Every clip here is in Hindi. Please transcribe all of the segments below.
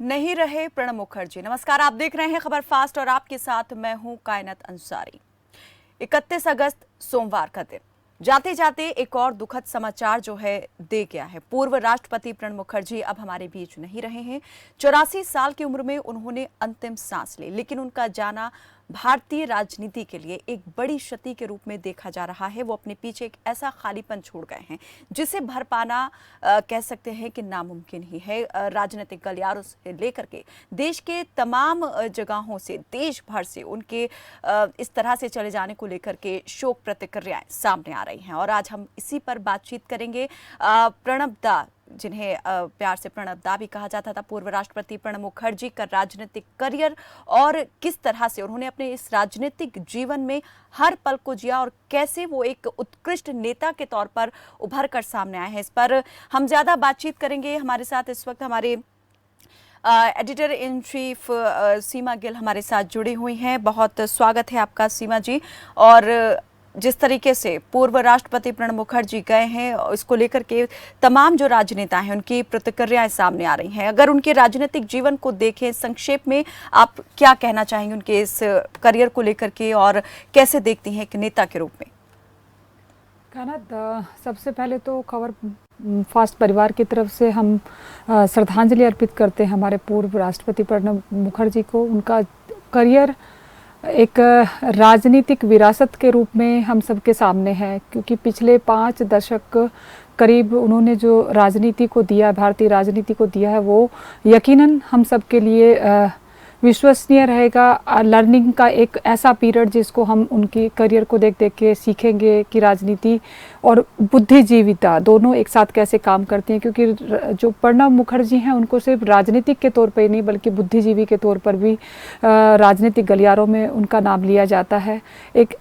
नहीं रहे प्रणब मुखर्जी। नमस्कार, आप देख रहे हैं खबर फास्ट और आपके साथ मैं हूं कायनात अंसारी। 31 अगस्त सोमवार का दिन जाते जाते एक और दुखद समाचार जो है दे गया है। पूर्व राष्ट्रपति प्रणब मुखर्जी अब हमारे बीच नहीं रहे हैं। 84 साल की उम्र में उन्होंने अंतिम सांस ली, लेकिन उनका जाना भारतीय राजनीति के लिए एक बड़ी क्षति के रूप में देखा जा रहा है। वो अपने पीछे एक ऐसा खालीपन छोड़ गए हैं जिसे भर पाना कह सकते हैं कि नामुमकिन ही है। राजनीतिक गलियारों से लेकर के देश के तमाम जगहों से, देश भर से उनके इस तरह से चले जाने को लेकर के शोक प्रतिक्रियाएं सामने आ रही हैं और आज हम इसी पर बातचीत करेंगे। प्रणब दा, जिन्हें प्यार से प्रणब दा भी कहा जाता था, पूर्व राष्ट्रपति प्रणब मुखर्जी का राजनीतिक करियर और किस तरह से उन्होंने अपने इस राजनीतिक जीवन में हर पल को जिया और कैसे वो एक उत्कृष्ट नेता के तौर पर उभर कर सामने आए हैं, इस पर हम ज्यादा बातचीत करेंगे। हमारे साथ इस वक्त हमारे एडिटर इन चीफ सीमा गिल हमारे साथ जुड़ी हुई हैं। बहुत स्वागत है आपका सीमा जी। और जिस तरीके से पूर्व राष्ट्रपति प्रणब मुखर्जी गए हैं, इसको लेकर के तमाम जो राजनेता हैं उनकी प्रतिक्रियाएं सामने आ रही हैं। अगर उनके राजनीतिक जीवन को देखें संक्षेप में, आप क्या कहना चाहेंगे उनके इस करियर को लेकर के और कैसे देखती हैं एक नेता के रूप में? कायनात, सबसे पहले तो खबर फास्ट परिवार की तरफ से हम श्रद्धांजलि अर्पित करते हैं हमारे पूर्व राष्ट्रपति प्रणब मुखर्जी को। उनका करियर एक राजनीतिक विरासत के रूप में हम सबके सामने है, क्योंकि पिछले 5 दशक करीब उन्होंने जो राजनीति को दिया, भारतीय राजनीति को दिया है, वो यकीनन हम सब के लिए विश्वसनीय रहेगा। लर्निंग का एक ऐसा पीरियड जिसको हम उनकी करियर को देख देख के सीखेंगे कि राजनीति और बुद्धिजीविता दोनों एक साथ कैसे काम करती हैं। क्योंकि जो प्रणब मुखर्जी हैं उनको सिर्फ राजनीतिक के तौर पर ही नहीं बल्कि बुद्धिजीवी के तौर पर भी राजनीतिक गलियारों में उनका नाम लिया जाता है। एक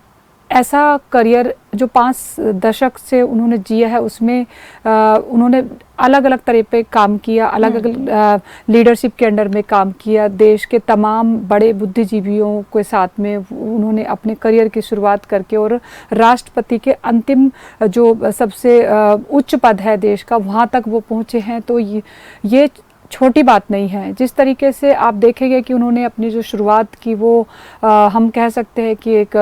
ऐसा करियर जो 5 दशक से उन्होंने जिया है, उसमें उन्होंने अलग अलग तरह पे काम किया, अलग अलग लीडरशिप के अंडर में काम किया। देश के तमाम बड़े बुद्धिजीवियों के साथ में उन्होंने अपने करियर की शुरुआत करके और राष्ट्रपति के अंतिम जो सबसे उच्च पद है देश का, वहाँ तक वो पहुँचे हैं। तो ये छोटी बात नहीं है। जिस तरीके से आप देखेंगे कि उन्होंने अपनी जो शुरुआत की वो हम कह सकते हैं कि एक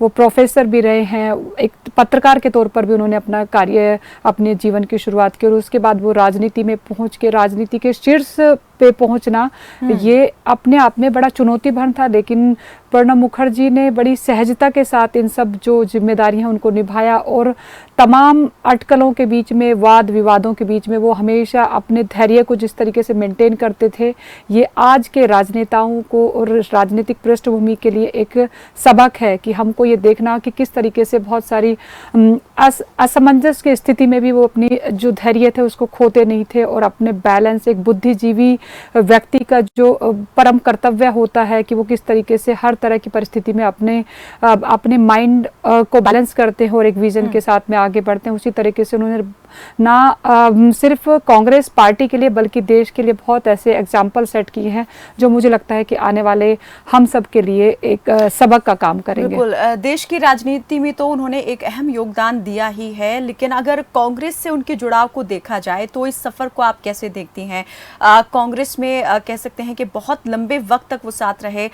वो प्रोफेसर भी रहे हैं, एक पत्रकार के तौर पर भी उन्होंने अपना कार्य, अपने जीवन की शुरुआत की और उसके बाद वो राजनीति में पहुंच के राजनीति के शीर्ष पे पहुंचना, ये अपने आप में बड़ा चुनौतीपूर्ण था। लेकिन प्रणब मुखर्जी ने बड़ी सहजता के साथ इन सब जो जिम्मेदारियां हैं उनको निभाया और तमाम अटकलों के बीच में, वाद विवादों के बीच में वो हमेशा अपने धैर्य को जिस तरीके से मेंटेन करते थे, ये आज के राजनेताओं को और राजनीतिक पृष्ठभूमि के लिए एक सबक है कि हमको ये देखना कि किस तरीके से बहुत सारी असमंजस की स्थिति में भी वो अपनी जो धैर्य थे उसको खोते नहीं थे और अपने बैलेंस, एक बुद्धिजीवी व्यक्ति का जो परम कर्तव्य होता है कि वो किस तरीके से हर तरह की परिस्थिति में अपने माइंड को बैलेंस करते हैं और एक विजन के साथ में आगे बढ़ते हैं। उसी तरीके से उन्होंने ना सिर्फ कांग्रेस पार्टी के लिए बल्कि देश के लिए बहुत ऐसे एग्जाम्पल सेट किए हैं जो मुझे लगता है कि आने वाले हम सब के लिए एक सबक का काम करेंगे। बिल्कुल, देश की राजनीति में तो उन्होंने एक अहम योगदान दिया ही है, लेकिन अगर कांग्रेस से उनके जुड़ाव को देखा जाए तो इस सफर को आप कैसे देखती हैं? कांग्रेस में कह सकते हैं कि बहुत लंबे वक्त तक वो साथ रहे।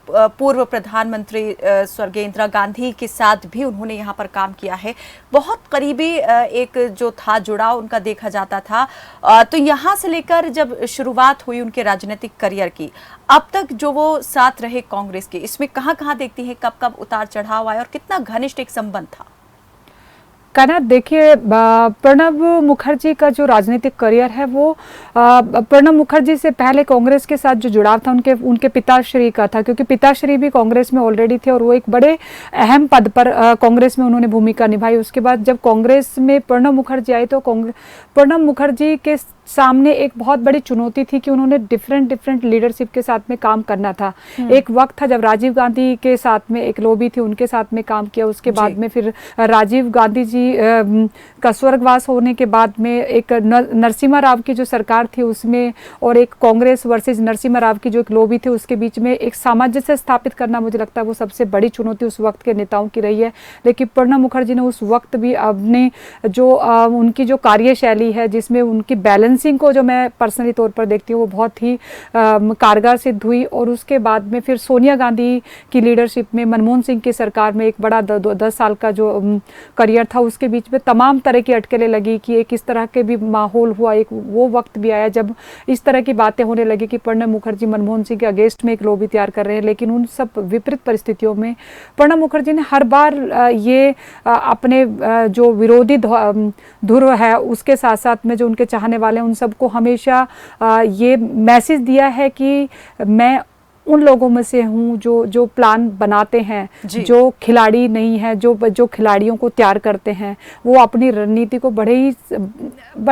पूर्व प्रधानमंत्री स्वर्गीय इंदिरा गांधी के साथ भी उन्होंने यहाँ पर काम किया है। बहुत करीबी एक जो था जुड़ाव उनका देखा जाता था। तो यहाँ से लेकर जब शुरुआत हुई उनके राजनीतिक करियर की, अब तक जो वो साथ रहे कांग्रेस के, इसमें कहाँ देखती हैं, कब कब उतार चढ़ाव आया और कितना घनिष्ठ एक संबंध था? कायनात, देखिए, प्रणब मुखर्जी का जो राजनीतिक करियर है वो प्रणब मुखर्जी से पहले कांग्रेस के साथ जो जुड़ाव था उनके पिताश्री का था, क्योंकि पिताश्री भी कांग्रेस में ऑलरेडी थे और वो एक बड़े अहम पद पर कांग्रेस में उन्होंने भूमिका निभाई। उसके बाद जब कांग्रेस में प्रणब मुखर्जी आए तो प्रणब मुखर्जी के सामने एक बहुत बड़ी चुनौती थी कि उन्होंने डिफरेंट लीडरशिप के साथ में काम करना था। एक वक्त था जब राजीव गांधी के साथ में एक लॉबी थी, उनके साथ में काम किया। उसके बाद में फिर राजीव गांधी जी का स्वर्गवास होने के बाद में एक नरसिम्हा राव की जो सरकार थी उसमें और एक कांग्रेस वर्सेस नरसिम्हा राव की जो एक लॉबी थी उसके बीच में एक सामंजस्य स्थापित करना, मुझे लगता है वो सबसे बड़ी चुनौती उस वक्त के नेताओं की रही है। लेकिन प्रणब मुखर्जी ने उस वक्त भी अपने जो उनकी जो कार्यशैली है जिसमें उनकी बैलेंस बैलेंसिंग को जो मैं पर्सनली तौर पर देखती हूँ वो बहुत ही कारगर सिद्ध हुई। और उसके बाद में फिर सोनिया गांधी की लीडरशिप में, मनमोहन सिंह की सरकार में एक बड़ा 10 साल का जो करियर था, उसके बीच में तमाम तरह की अटकलें लगी कि एक इस तरह के भी माहौल हुआ। एक वो वक्त भी आया जब इस तरह की बातें होने लगी कि प्रणब मुखर्जी मनमोहन सिंह के अगेंस्ट में एक लॉबी तैयार कर रहे हैं। लेकिन उन सब विपरीत परिस्थितियों में प्रणब मुखर्जी ने हर बार ये अपने जो विरोधी धुर है उसके साथ साथ में जो उनके चाहने वाले हैं उन सबको हमेशा ये मैसेज दिया है कि मैं उन लोगों में से हूँ जो प्लान बनाते हैं, जो खिलाड़ी नहीं है, जो खिलाड़ियों को तैयार करते हैं। वो अपनी रणनीति को बड़े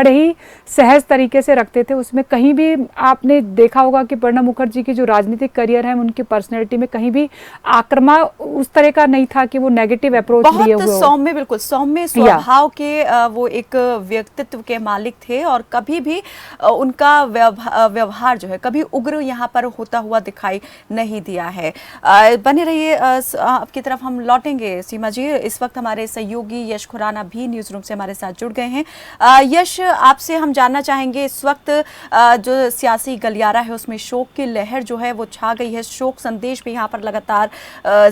ही सहज तरीके से रखते थे। उसमें कहीं भी आपने देखा होगा कि प्रणब मुखर्जी की जो राजनीतिक करियर है, उनकी पर्सनैलिटी में कहीं भी आक्रामक उस तरह का नहीं था कि वो नेगेटिव अप्रोच लिए हुए। सौम्य, बिल्कुल सौम्य स्वभाव के वो एक व्यक्तित्व के मालिक थे और कभी भी उनका व्यवहार जो है कभी उग्र यहाँ पर होता हुआ दिखाई नहीं दिया है। बने रहिए, आपकी तरफ हम लौटेंगे सीमा जी। इस वक्त हमारे सहयोगी यश खुराना भी न्यूज रूम से हमारे साथ जुड़ गए हैं। यश, आपसे हम जानना चाहेंगे, इस वक्त जो सियासी गलियारा है उसमें शोक की लहर जो है वो छा गई है। शोक संदेश भी यहाँ पर लगातार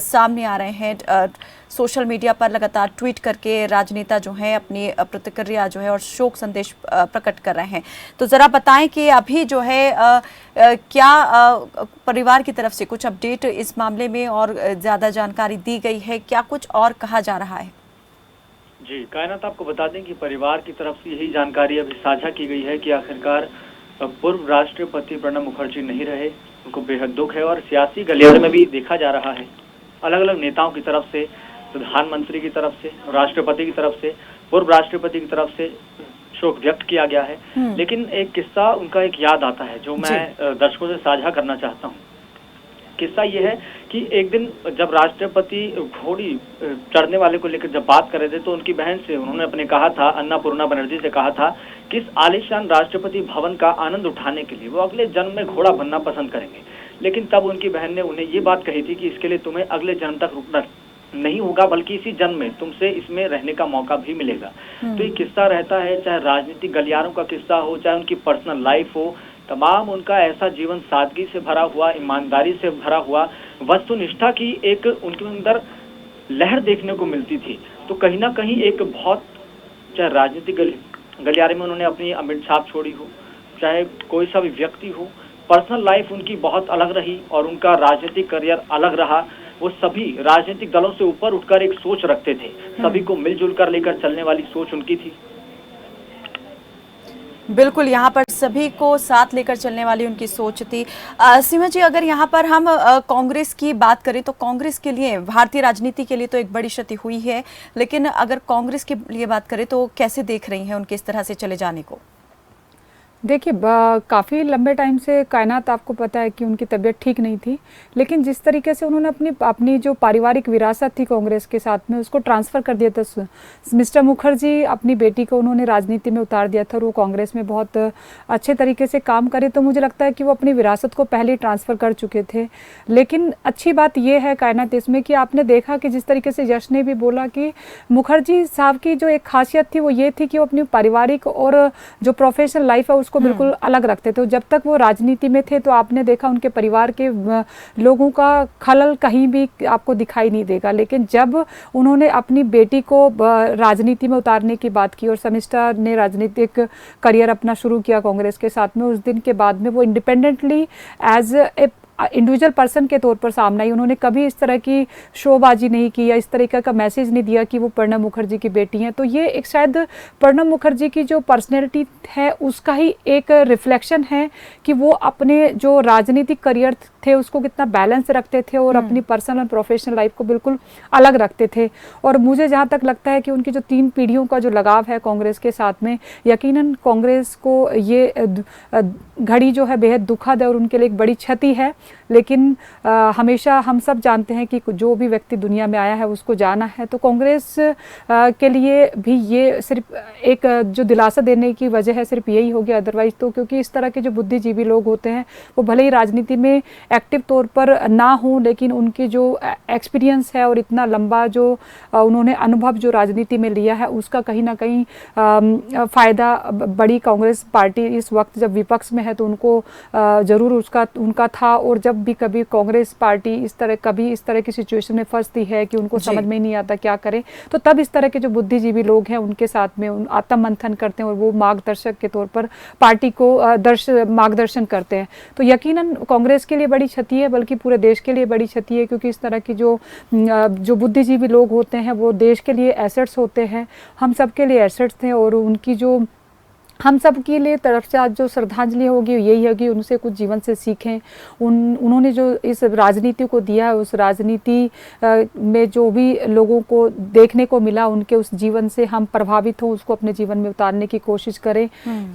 सामने आ रहे हैं। सोशल मीडिया पर लगातार ट्वीट करके राजनेता जो हैं अपनी प्रतिक्रिया जो है और शोक संदेश प्रकट कर रहे हैं। तो ज़रा बताएं कि अभी जो है क्या परिवार की तरफ से कुछ अपडेट इस मामले में और ज़्यादा जानकारी दी गई है, क्या कुछ और कहा जा रहा है? जी कायनात, आपको बता दें कि परिवार की तरफ से यही जानकारी अभी साझा की गई है कि आखिरकार पूर्व राष्ट्रपति प्रणब मुखर्जी नहीं रहे। उनको बेहद दुख है और सियासी गलियारे में भी देखा जा रहा है अलग अलग नेताओं की तरफ से, प्रधानमंत्री की तरफ से, राष्ट्रपति की तरफ से, पूर्व राष्ट्रपति की तरफ से शोक व्यक्त किया गया है। लेकिन एक किस्सा उनका एक याद आता है जो मैं दर्शकों से साझा करना चाहता हूँ। किस्सा ये है कि एक दिन जब राष्ट्रपति घोड़ी चढ़ने वाले को लेकर जब बात कर रहे थे तो उनकी बहन से उन्होंने अपने कहा था, अन्नापूर्णा बनर्जी से कहा था कि इस आलीशान राष्ट्रपति भवन का आनंद उठाने के लिए वो अगले जन्म में घोड़ा बनना पसंद करेंगे। लेकिन तब उनकी बहन ने उन्हें ये बात कही थी कि इसके लिए तुम्हें अगले जन्म तक रुकना नहीं होगा, बल्कि इसी जन्म में तुमसे इसमें रहने का मौका भी मिलेगा। तो ये किस्सा रहता है, चाहे राजनीतिक गलियारों का किस्सा हो, चाहे उनकी पर्सनल लाइफ हो, तमाम उनका ऐसा जीवन सादगी से भरा हुआ, ईमानदारी से भरा हुआ, वस्तुनिष्ठा की एक उनके अंदर लहर देखने को मिलती थी। तो कहीं ना कहीं एक बहुत, चाहे राजनीतिक गलियारे में उन्होंने अपनी अमिट छाप छोड़ी हो, चाहे कोई सा भी व्यक्ति हो, पर्सनल लाइफ उनकी बहुत अलग रही और उनका राजनीतिक करियर अलग रहा। वो सभी राजनीतिक दलों से ऊपर उठकर एक सोच रखते थे, सभी को मिलजुल कर लेकर चलने वाली सोच उनकी थी। बिल्कुल, यहाँ पर सभी को साथ लेकर चलने वाली उनकी सोच थी। सीमा जी, अगर यहाँ पर हम कांग्रेस की बात करें तो कांग्रेस के लिए, भारतीय राजनीति के लिए तो एक बड़ी क्षति हुई है, लेकिन अगर कांग्रेस के लिए बात करें तो कैसे देख रही हैं उनके इस तरह से चले जाने को? देखिए, काफ़ी लंबे टाइम से कायनात, आपको पता है कि उनकी तबीयत ठीक नहीं थी, लेकिन जिस तरीके से उन्होंने अपनी जो पारिवारिक विरासत थी कांग्रेस के साथ में उसको ट्रांसफ़र कर दिया था। मिस्टर मुखर्जी अपनी बेटी को उन्होंने राजनीति में उतार दिया था और वो कांग्रेस में बहुत अच्छे तरीके से काम करे। तो मुझे लगता है कि वो अपनी विरासत को पहले ही ट्रांसफ़र कर चुके थे। लेकिन अच्छी बात ये है कायनात इसमें कि आपने देखा कि जिस तरीके से यश ने भी बोला कि मुखर्जी साहब की जो एक खासियत थी वो ये थी कि वो अपनी पारिवारिक और जो प्रोफेशनल लाइफ है उसको बिल्कुल अलग रखते थे। जब तक वो राजनीति में थे तो आपने देखा उनके परिवार के लोगों का खलल कहीं भी आपको दिखाई नहीं देगा। लेकिन जब उन्होंने अपनी बेटी को राजनीति में उतारने की बात की और शर्मिष्ठा ने राजनीतिक करियर अपना शुरू किया कांग्रेस के साथ में, उस दिन के बाद में वो independently as a individual person के तौर पर सामने आई। उन्होंने कभी इस तरह की शोबाजी नहीं की या इस तरीके का मैसेज नहीं दिया कि वो प्रणब मुखर्जी की बेटी हैं। तो ये एक शायद प्रणब मुखर्जी की जो पर्सनैलिटी है उसका ही एक रिफ्लेक्शन है कि वो अपने जो राजनीतिक करियर थे उसको कितना बैलेंस रखते थे और अपनी पर्सनल और प्रोफेशनल लाइफ को बिल्कुल अलग रखते थे। और मुझे जहाँ तक लगता है कि उनकी जो 3 पीढ़ियों का जो लगाव है कांग्रेस के साथ में, यकीनन कांग्रेस को ये घड़ी जो है बेहद दुखद है और उनके लिए एक बड़ी क्षति है। लेकिन हमेशा हम सब जानते हैं कि जो भी व्यक्ति दुनिया में आया है उसको जाना है। तो कांग्रेस के लिए भी ये सिर्फ एक जो दिलासा देने की वजह है सिर्फ यही होगी। अदरवाइज तो क्योंकि इस तरह के जो बुद्धिजीवी लोग होते हैं वो भले ही राजनीति में एक्टिव तौर पर ना हो, लेकिन उनकी जो एक्सपीरियंस है और इतना लंबा जो उन्होंने अनुभव जो राजनीति में लिया है, उसका कहीं ना कहीं फ़ायदा बड़ी कांग्रेस पार्टी इस वक्त जब विपक्ष में है तो उनको ज़रूर उनका था। और जब भी कभी कांग्रेस पार्टी कभी इस तरह की सिचुएशन में फंसती है कि उनको समझ में नहीं आता क्या करें, तो तब इस तरह के जो बुद्धिजीवी लोग हैं उनके साथ में आत्म मंथन करते हैं और वो मार्गदर्शक के तौर पर पार्टी को मार्गदर्शन करते हैं। तो यकीनन कांग्रेस के लिए बड़ी क्षति है, बल्कि पूरे देश के लिए बड़ी क्षति है, क्योंकि इस तरह की जो बुद्धिजीवी लोग होते हैं वो देश के लिए एसेट्स होते हैं, हम सब के लिए एसेट्स थे। और उनकी जो हम सब के लिए तरफ से आज जो श्रद्धांजलि होगी यही होगी, उनसे कुछ जीवन से सीखें। उन्होंने जो इस राजनीति को दिया है, उस राजनीति में जो भी लोगों को देखने को मिला, उनके उस जीवन से हम प्रभावित हों, उसको अपने जीवन में उतारने की कोशिश करें।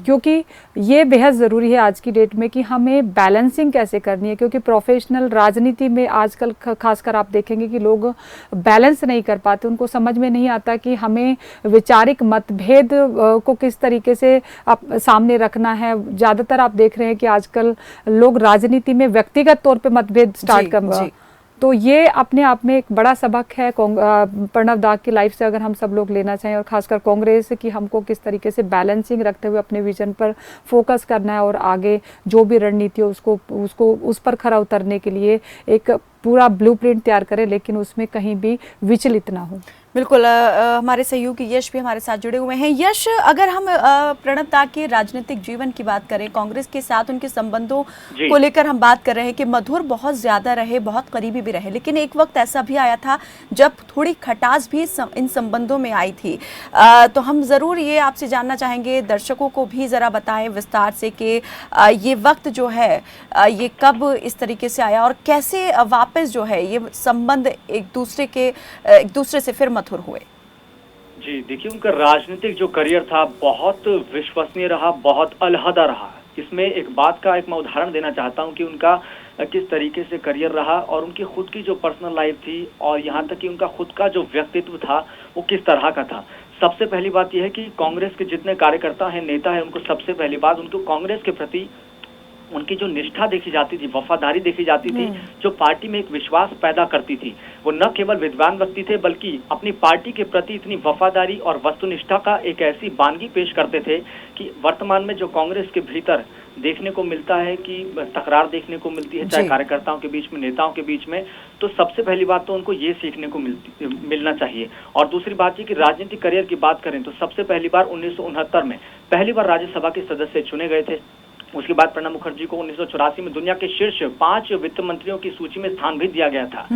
क्योंकि ये बेहद ज़रूरी है आज की डेट में कि हमें बैलेंसिंग कैसे करनी है, क्योंकि प्रोफेशनल राजनीति में आजकल खासकर आप देखेंगे कि लोग बैलेंस नहीं कर पाते, उनको समझ में नहीं आता कि हमें वैचारिक मतभेद को किस तरीके से सामने रखना है। ज़्यादातर आप देख रहे हैं कि आजकल लोग राजनीति में व्यक्तिगत तौर पे मतभेद स्टार्ट कर, तो ये अपने आप में एक बड़ा सबक है प्रणव दा की लाइफ से अगर हम सब लोग लेना चाहें, और खासकर कांग्रेस कि हमको किस तरीके से बैलेंसिंग रखते हुए अपने विजन पर फोकस करना है और आगे जो भी रणनीति हो उसको उस पर खरा उतरने के लिए एक पूरा ब्लूप्रिंट तैयार करें, लेकिन उसमें कहीं भी विचलित ना हो। बिल्कुल, हमारे सहयोगी यश भी हमारे साथ जुड़े हुए हैं। यश, अगर हम प्रणव दा के राजनीतिक जीवन की बात करें, कांग्रेस के साथ उनके संबंधों को लेकर हम बात कर रहे हैं कि मधुर बहुत ज्यादा रहे, बहुत करीबी भी रहे, लेकिन एक वक्त ऐसा भी आया था जब थोड़ी खटास भी इन संबंधों में आई थी। तो हम जरूर ये आपसे जानना चाहेंगे, दर्शकों को भी जरा बताएं विस्तार से कि ये वक्त जो है ये कब इस तरीके से आया और कैसे वापस जो है ये संबंध एक दूसरे से फिर मधुर हुए। जी देखिए, उनका राजनीतिक जो करियर था बहुत विश्वसनीय रहा, बहुत अलहदा रहा। इसमें एक बात का मैं उदाहरण देना चाहता हूं कि उनका किस तरीके से करियर रहा और उनकी खुद की जो पर्सनल लाइफ थी और यहाँ तक कि उनका खुद का जो व्यक्तित्व था वो किस तरह का था। सबसे पहली बात यह है कि कांग्रेस के जितने कार्यकर्ता हैं, नेता हैं, उनको सबसे पहली बात उनको कांग्रेस के प्रति उनकी जो निष्ठा देखी जाती थी, वफादारी देखी जाती थी, जो पार्टी में एक विश्वास पैदा करती थी। वो न केवल विद्वान व्यक्ति थे बल्कि अपनी पार्टी के प्रति इतनी वफादारी और वस्तुनिष्ठा का एक ऐसी बानगी पेश करते थे कि वर्तमान में जो कांग्रेस के भीतर देखने को मिलता है कि तकरार देखने को मिलती है, चाहे कार्यकर्ताओं के बीच में, नेताओं के बीच में, तो सबसे पहली बात तो उनको ये सीखने को मिलना चाहिए। और दूसरी बात ये कि राजनीतिक करियर की बात करें तो सबसे पहली बार 1969 में पहली बार राज्यसभा के सदस्य चुने गए थे। उसके बाद प्रणब मुखर्जी को 1984 में दुनिया के शीर्ष 5 वित्त मंत्रियों की सूची में स्थान भी दिया गया था।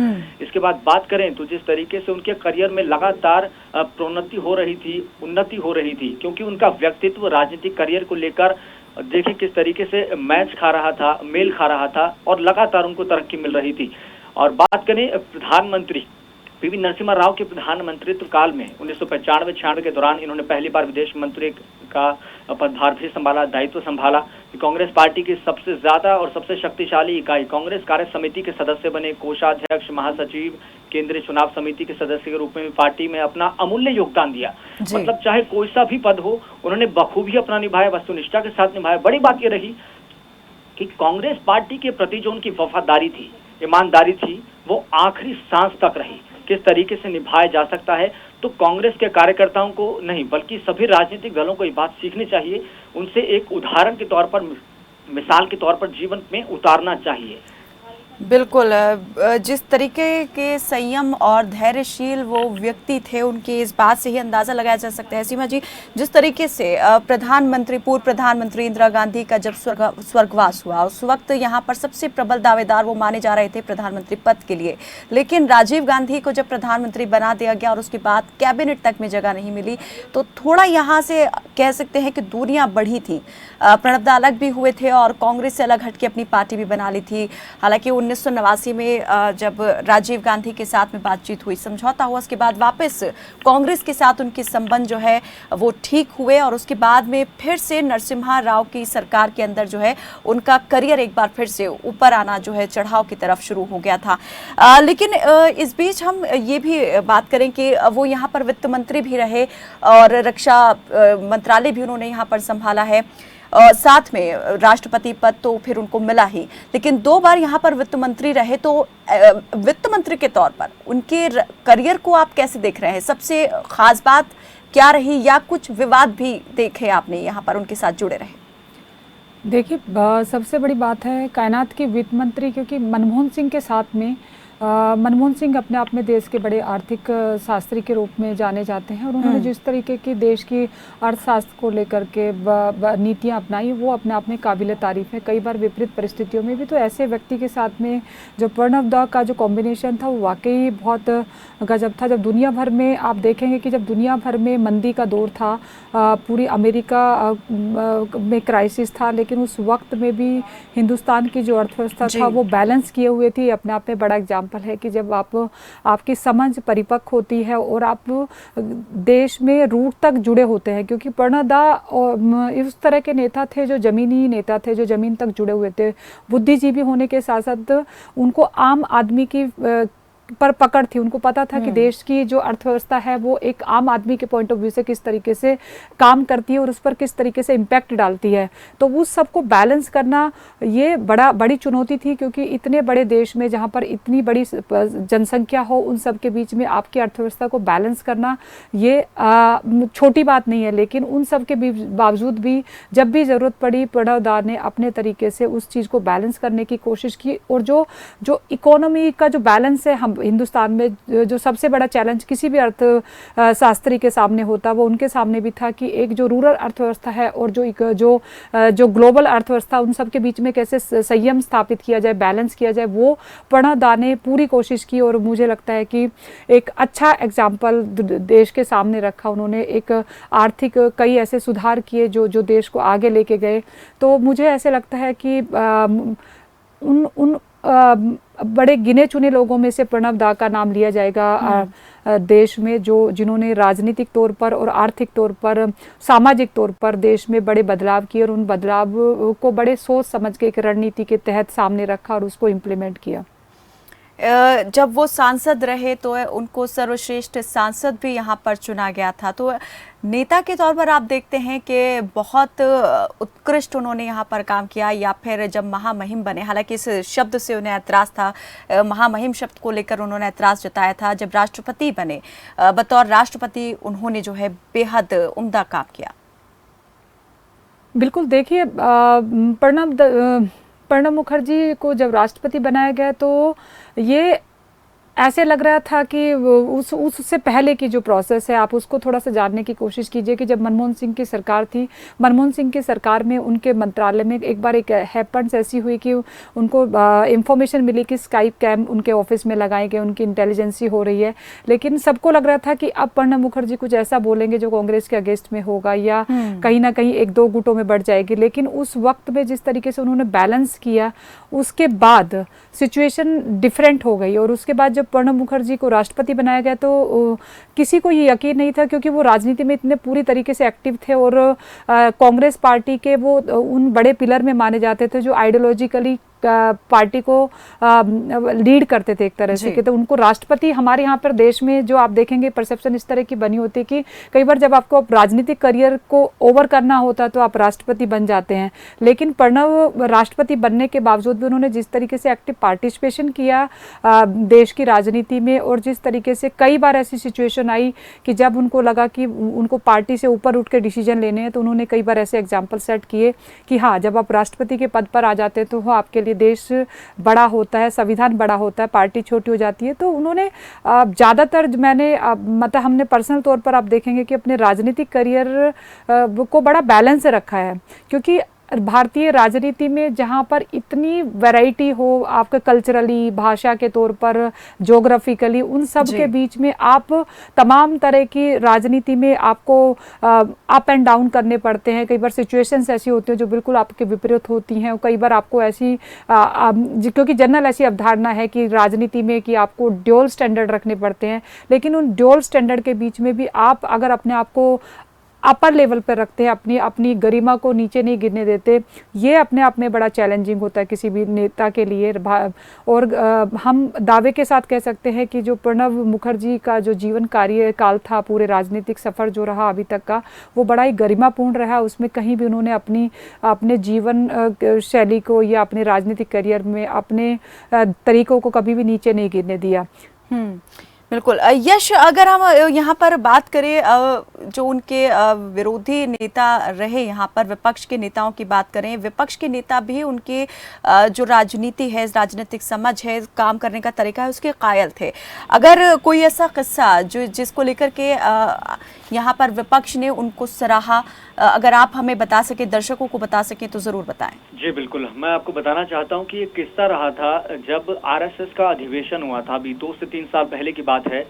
इसके बाद बात करें तो जिस तरीके से उनके करियर में लगातार प्रोन्नति हो रही थी, उन्नति हो रही थी, क्योंकि उनका व्यक्तित्व राजनीतिक करियर को लेकर देखिए किस तरीके से मैच खा रहा था, मेल खा रहा था और लगातार उनको तरक्की मिल रही थी। और बात करें प्रधानमंत्री पीवी नरसिम्हा राव के प्रधानमंत्रित्व काल में 1995-96 के दौरान इन्होंने पहली बार विदेश मंत्री का पदभार भी संभाला, दायित्व संभाला। कांग्रेस पार्टी की सबसे ज्यादा और सबसे शक्तिशाली इकाई कांग्रेस कार्य समिति के सदस्य बने, कोषाध्यक्ष, महासचिव, केंद्रीय चुनाव समिति के सदस्य के रूप में पार्टी में अपना अमूल्य योगदान दिया। मतलब चाहे कोई सा भी पद हो उन्होंने बखूबी अपना निभाया, वस्तुनिष्ठा के साथ निभाया। बड़ी बात यह रही कि कांग्रेस पार्टी के प्रति जो उनकी वफादारी थी, ईमानदारी थी, वो आखिरी सांस तक रही। किस तरीके से निभाया जा सकता है, तो कांग्रेस के कार्यकर्ताओं को नहीं बल्कि सभी राजनीतिक दलों को ये बात सीखनी चाहिए, उनसे एक उदाहरण के तौर पर, मिसाल के तौर पर जीवन में उतारना चाहिए। बिल्कुल, जिस तरीके के संयम और धैर्यशील वो व्यक्ति थे, उनकी इस बात से ही अंदाज़ा लगाया जा सकता है। सीमा जी, जिस तरीके से पूर्व प्रधानमंत्री इंदिरा गांधी का जब स्वर्गवास हुआ, उस वक्त यहाँ पर सबसे प्रबल दावेदार वो माने जा रहे थे प्रधानमंत्री पद के लिए, लेकिन राजीव गांधी को जब प्रधानमंत्री बना दिया गया और उसके बाद कैबिनेट तक में जगह नहीं मिली, तो थोड़ा यहाँ से कह सकते हैं कि दूरियाँ बढ़ी थी। प्रणब दा अलग भी हुए थे और कांग्रेस से अलग हटके अपनी पार्टी भी बना ली थी। हालांकि 1989 में जब राजीव गांधी के साथ में बातचीत हुई, समझौता हुआ, उसके बाद वापस कांग्रेस के साथ उनके संबंध जो है वो ठीक हुए और उसके बाद में फिर से नरसिम्हा राव की सरकार के अंदर जो है उनका करियर एक बार फिर से ऊपर आना जो है चढ़ाव की तरफ शुरू हो गया था। लेकिन इस बीच हम ये भी बात करें कि वो यहाँ पर वित्त मंत्री भी रहे और रक्षा मंत्रालय भी उन्होंने यहाँ पर संभाला है। साथ में राष्ट्रपति पद तो फिर उनको मिला ही, लेकिन 2 बार यहाँ पर वित्त मंत्री रहे। तो वित्त मंत्री के तौर पर उनके करियर को आप कैसे देख रहे हैं? सबसे खास बात क्या रही, या कुछ विवाद भी देखे आपने यहाँ पर उनके साथ जुड़े रहे? देखिए, सबसे बड़ी बात है कायनात की वित्त मंत्री, क्योंकि मनमोहन सिंह के साथ में मनमोहन सिंह अपने आप में देश के बड़े आर्थिक शास्त्री के रूप में जाने जाते हैं, और उन्होंने जिस तरीके की देश की अर्थशास्त्र को लेकर के नीतियां अपनाई वो अपने आप में काबिल तारीफ है। कई बार विपरीत परिस्थितियों में भी तो ऐसे व्यक्ति के साथ में जो प्रणब दा का जो कॉम्बिनेशन था वो वाकई बहुत गजब था। जब दुनिया भर में आप देखेंगे कि जब दुनिया भर में मंदी का दौर था, पूरी अमेरिका में क्राइसिस था, लेकिन उस वक्त में भी हिंदुस्तान की जो अर्थव्यवस्था था वो बैलेंस किए हुए थी। अपने आप में बड़ा एग्जाम्पल है कि जब आपकी समझ परिपक्व होती है और आप देश में रूट तक जुड़े होते हैं, क्योंकि प्रणब दा इस तरह के नेता थे जो जमीनी नेता थे, जो जमीन तक जुड़े हुए थे। बुद्धिजीवी होने के साथ साथ उनको आम आदमी की पर पकड़ थी। उनको पता था कि देश की जो अर्थव्यवस्था है वो एक आम आदमी के पॉइंट ऑफ व्यू से किस तरीके से काम करती है और उस पर किस तरीके से इम्पैक्ट डालती है। तो उस सबको बैलेंस करना ये बड़ी चुनौती थी, क्योंकि इतने बड़े देश में जहाँ पर इतनी बड़ी जनसंख्या हो, उन सब के बीच में आपकी अर्थव्यवस्था को बैलेंस करना ये छोटी बात नहीं है। लेकिन उन सब के बावजूद भी जब भी ज़रूरत पड़ी, प्रणब दा ने अपने तरीके से उस चीज़ को बैलेंस करने की कोशिश की। और जो इकोनॉमी का जो बैलेंस है, हम हिंदुस्तान में जो सबसे बड़ा चैलेंज किसी भी अर्थशास्त्री के सामने होता वो उनके सामने भी था, कि एक जो रूरल अर्थव्यवस्था है और जो ग्लोबल अर्थव्यवस्था, उन सब के बीच में कैसे संयम स्थापित किया जाए, बैलेंस किया जाए, वो प्रणब दा ने पूरी कोशिश की। और मुझे लगता है कि एक अच्छा एग्जाम्पल देश के सामने रखा उन्होंने। एक आर्थिक कई ऐसे सुधार किए जो देश को आगे लेके गए। तो मुझे ऐसे लगता है कि उन बड़े गिने चुने लोगों में से प्रणब दा का नाम लिया जाएगा देश में, जिन्होंने राजनीतिक तौर पर और आर्थिक तौर पर, सामाजिक तौर पर देश में बड़े बदलाव किए, और उन बदलाव को बड़े सोच समझ के एक रणनीति के तहत सामने रखा और उसको इम्प्लीमेंट किया। जब वो सांसद रहे तो उनको सर्वश्रेष्ठ सांसद भी यहाँ पर चुना गया था। तो नेता के तौर पर आप देखते हैं कि बहुत उत्कृष्ट उन्होंने यहाँ पर काम किया, या फिर जब महामहिम बने, हालांकि इस शब्द से उन्हें ऐतराज़ था, महामहिम शब्द को लेकर उन्होंने ऐतराज़ जताया था। जब राष्ट्रपति बने, बतौर राष्ट्रपति उन्होंने जो है बेहद उम्दा काम किया। बिल्कुल, देखिए, प्रणब मुखर्जी को जब राष्ट्रपति बनाया गया तो ये ऐसे लग रहा था कि उससे पहले की जो प्रोसेस है आप उसको थोड़ा सा जानने की कोशिश कीजिए। कि जब मनमोहन सिंह की सरकार थी, मनमोहन सिंह की सरकार में उनके मंत्रालय में एक बार एक हैपेंस ऐसी हुई कि उनको इंफॉर्मेशन मिली कि स्काइप कैम उनके ऑफिस में लगाए गए, उनकी इंटेलिजेंसी हो रही है। लेकिन सबको लग रहा था कि अब प्रणब मुखर्जी कुछ ऐसा बोलेंगे जो कांग्रेस के अगेंस्ट में होगा, या कहीं ना कहीं 1-2 गुटों में बढ़ जाएगी। लेकिन उस वक्त में जिस तरीके से उन्होंने बैलेंस किया, उसके बाद सिचुएशन डिफरेंट हो गई। और उसके बाद जब प्रणब मुखर्जी को राष्ट्रपति बनाया गया तो किसी को ये यकीन नहीं था, क्योंकि वो राजनीति में इतने पूरी तरीके से एक्टिव थे और कांग्रेस पार्टी के वो उन बड़े पिलर में माने जाते थे जो आइडियोलॉजिकली पार्टी को लीड करते थे एक तरह से। कि तो उनको राष्ट्रपति, हमारे यहाँ पर देश में जो आप देखेंगे परसेप्शन इस तरह की बनी होती है कि कई बार जब आपको राजनीतिक करियर को ओवर करना होता है तो आप राष्ट्रपति बन जाते हैं। लेकिन प्रणब राष्ट्रपति बनने के बावजूद भी उन्होंने जिस तरीके से एक्टिव पार्टिसिपेशन किया देश की राजनीति में, और जिस तरीके से कई बार ऐसी सिचुएशन आई कि जब उनको लगा कि उनको पार्टी से ऊपर उठ के डिसीजन लेने हैं, तो उन्होंने कई बार ऐसे एग्जाम्पल सेट किए कि हाँ, जब आप राष्ट्रपति के पद पर आ जाते हैं तो वो आपके देश बड़ा होता है, संविधान बड़ा होता है, पार्टी छोटी हो जाती है। तो उन्होंने ज़्यादातर मतलब हमने पर्सनल तौर पर आप देखेंगे कि अपने राजनीतिक करियर को बड़ा बैलेंस रखा है। क्योंकि भारतीय राजनीति में जहाँ पर इतनी वैरायटी हो, आपका कल्चरली, भाषा के तौर पर, ज्योग्राफिकली, उन सब के बीच में आप तमाम तरह की राजनीति में आपको अप एंड डाउन करने पड़ते हैं। कई बार सिचुएशंस ऐसी होती हैं जो बिल्कुल आपके विपरीत होती हैं, और कई बार आपको ऐसी क्योंकि जनरल ऐसी अवधारणा है कि राजनीति में कि आपको ड्यूअल स्टैंडर्ड रखने पड़ते हैं। लेकिन उन ड्यूअल स्टैंडर्ड के बीच में भी आप अगर अपने आप को अपर लेवल पर रखते हैं, अपनी अपनी गरिमा को नीचे नहीं गिरने देते। ये अपने आप में बड़ा चैलेंजिंग होता है किसी भी नेता के लिए। और हम दावे के साथ कह सकते हैं कि जो प्रणब मुखर्जी का जो जीवन कार्यकाल था, पूरे राजनीतिक सफ़र जो रहा अभी तक का, वो बड़ा ही गरिमापूर्ण रहा। उसमें कहीं भी उन्होंने अपने जीवन शैली को या अपने राजनीतिक करियर में अपने तरीकों को कभी भी नीचे नहीं गिरने दिया। बिल्कुल। यश, अगर हम यहाँ पर बात करें, जो उनके विरोधी नेता रहे, यहाँ पर विपक्ष के नेताओं की बात करें, विपक्ष के नेता भी उनके जो राजनीति है, राजनीतिक समझ है, काम करने का तरीका है, उसके कायल थे। अगर कोई ऐसा किस्सा जिसको लेकर के यहाँ पर विपक्ष ने उनको सराहा, अगर आप हमें बता सके, दर्शकों को बता सकें तो जरूर बताएं। जी बिल्कुल, मैं आपको बताना चाहता हूं कि एक किस्सा रहा था जब आरएसएस का अधिवेशन हुआ था, अभी 2 से 3 साल पहले की बात है।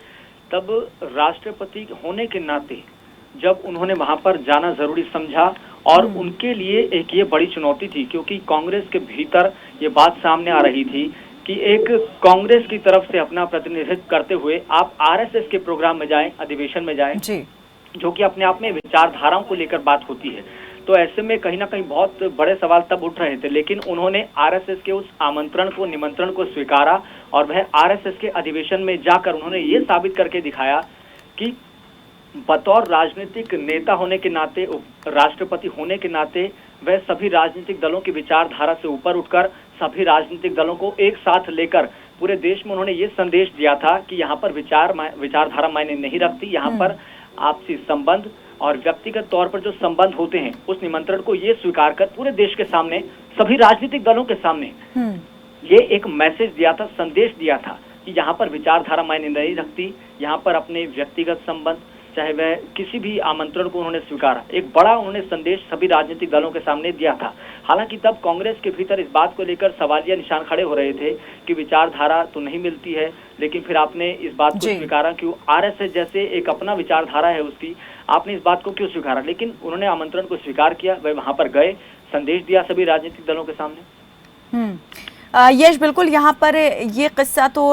तब राष्ट्रपति होने के नाते जब उन्होंने वहां पर जाना जरूरी समझा, और उनके लिए एक ये बड़ी चुनौती थी, क्योंकि कांग्रेस के भीतर ये बात सामने आ रही थी कि एक कांग्रेस की तरफ से अपना प्रतिनिधित्व करते हुए आप आरएसएस के प्रोग्राम में जाएं, अधिवेशन में जाएं, जो कि अपने आप में विचारधाराओं को लेकर बात होती है। तो ऐसे में कहीं ना कहीं बहुत बड़े सवाल तब उठ रहे थे, लेकिन उन्होंने आरएसएस के उस निमंत्रण को स्वीकारा, और वह आरएसएस के अधिवेशन में जाकर उन्होंने ये साबित करके दिखाया कि बतौर राजनीतिक नेता होने के नाते, राष्ट्रपति होने के नाते, वह सभी राजनीतिक दलों की विचारधारा से ऊपर उठकर सभी राजनीतिक दलों को एक साथ लेकर पूरे देश में उन्होंने ये संदेश दिया था कि यहाँ पर विचारधारा मायने नहीं रखती, यहाँ पर आपसी संबंध और व्यक्तिगत तौर पर जो संबंध होते हैं, उस निमंत्रण को ये स्वीकार कर पूरे देश के सामने, सभी राजनीतिक दलों के सामने ये एक मैसेज दिया था, संदेश दिया था कि यहाँ पर विचारधारा मायने नहीं रखती, यहाँ पर अपने व्यक्तिगत संबंध, चाहे वह किसी भी आमंत्रण को उन्होंने स्वीकारा। एक बड़ा उन्होंने संदेश सभी राजनीतिक दलों के सामने दिया था। हालांकि तब कांग्रेस के भीतर इस बात को लेकर सवालिया निशान खड़े हो रहे थे कि विचारधारा तो नहीं मिलती है, लेकिन फिर आपने इस बात को स्वीकारा, क्यों? आरएसएस जैसे एक अपना विचारधारा है उसकी, आपने इस बात को क्यों स्वीकारा? लेकिन उन्होंने आमंत्रण को स्वीकार किया, वह वहां पर गए, संदेश दिया सभी राजनीतिक दलों के सामने। यश, बिल्कुल, यहाँ पर ये किस्सा तो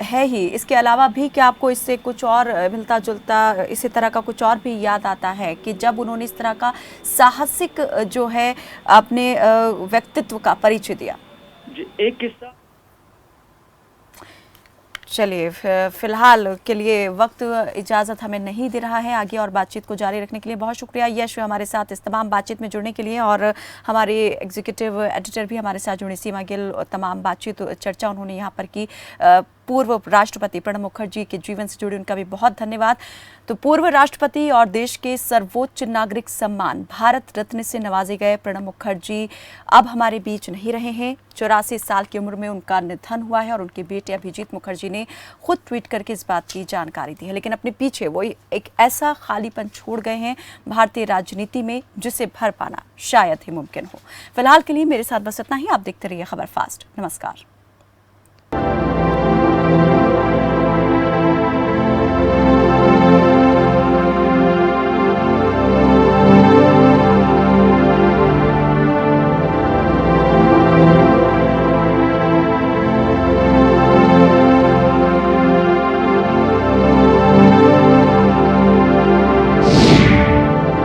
है ही, इसके अलावा भी क्या आपको इससे कुछ और मिलता जुलता इसी तरह का कुछ और भी याद आता है कि जब उन्होंने इस तरह का साहसिक जो है अपने व्यक्तित्व का परिचय दिया? जी, एक किस्सा। चलिए, फिलहाल के लिए वक्त इजाज़त हमें नहीं दे रहा है आगे और बातचीत को जारी रखने के लिए। बहुत शुक्रिया यश, हमारे साथ इस तमाम बातचीत में जुड़ने के लिए, और हमारे एग्जीक्यूटिव एडिटर भी हमारे साथ जुड़े, सीमा गिल। तमाम बातचीत चर्चा उन्होंने यहाँ पर की। पूर्व राष्ट्रपति प्रणब मुखर्जी के जीवन से जुड़े उनका भी बहुत धन्यवाद। तो पूर्व राष्ट्रपति और देश के सर्वोच्च नागरिक सम्मान भारत रत्न से नवाजे गए प्रणब मुखर्जी अब हमारे बीच नहीं रहे हैं। 84 साल की उम्र में उनका निधन हुआ है, और उनके बेटे अभिजीत मुखर्जी ने खुद ट्वीट करके इस बात की जानकारी दी है। लेकिन अपने पीछे वो एक ऐसा खालीपन छोड़ गए हैं भारतीय राजनीति में जिसे भर पाना शायद ही मुमकिन हो। फिलहाल के लिए मेरे साथ बस इतना ही। आप देखते रहिए खबर फास्ट। नमस्कार।